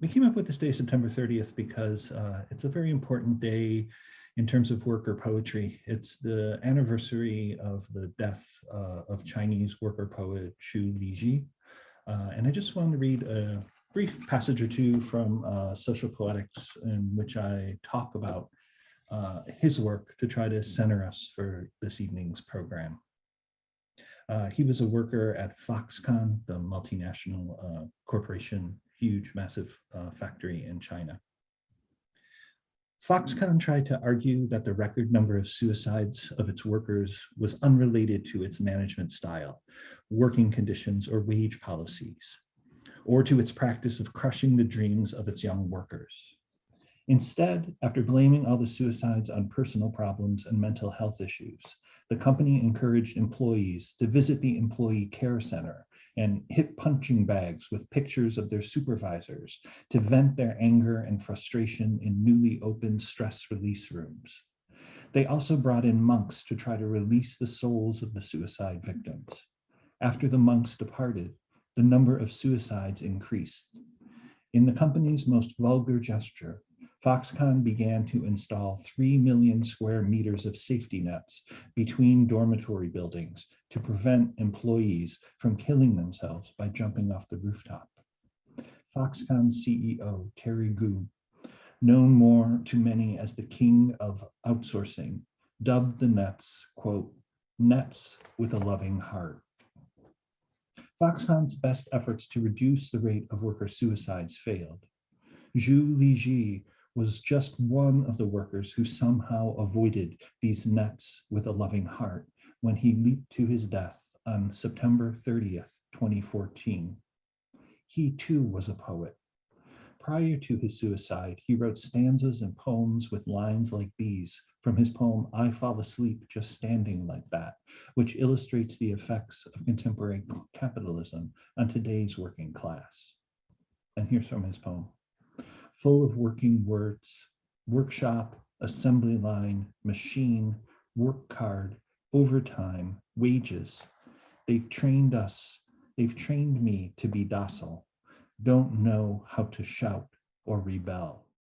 We came up with this day, September 30th, because it's a very important day in terms of worker poetry. It's the anniversary of the death of Chinese worker poet Zhu Liji. And I just wanted to read a brief passage or two from Social Poetics, in which I talk about his work to try to center us for this evening's program. He was a worker at Foxconn, the multinational corporation, huge, massive factory in China. Foxconn tried to argue that the record number of suicides of its workers was unrelated to its management style, working conditions, or wage policies, or to its practice of crushing the dreams of its young workers. Instead, after blaming all the suicides on personal problems and mental health issues, the company encouraged employees to visit the employee care center and hit punching bags with pictures of their supervisors to vent their anger and frustration in newly opened stress release rooms. They also brought in monks to try to release the souls of the suicide victims. After the monks departed, the number of suicides increased. In the company's most vulgar gesture, Foxconn began to install 3 million square meters of safety nets between dormitory buildings to prevent employees from killing themselves by jumping off the rooftop. Foxconn CEO Terry Gu, known more to many as the king of outsourcing, dubbed the nets, quote, nets with a loving heart. Foxconn's best efforts to reduce the rate of worker suicides failed. Zhu Liji was just one of the workers who somehow avoided these nets with a loving heart when he leaped to his death on September 30th, 2014. He too was a poet. Prior to his suicide, he wrote stanzas and poems with lines like these from his poem, I Fall Asleep Just Standing Like That, which illustrates the effects of contemporary capitalism on today's working class. And here's from his poem. Full of working words, workshop, assembly line, machine, work card, overtime, wages. They've trained us, they've trained me to be docile, don't know how to shout or rebel.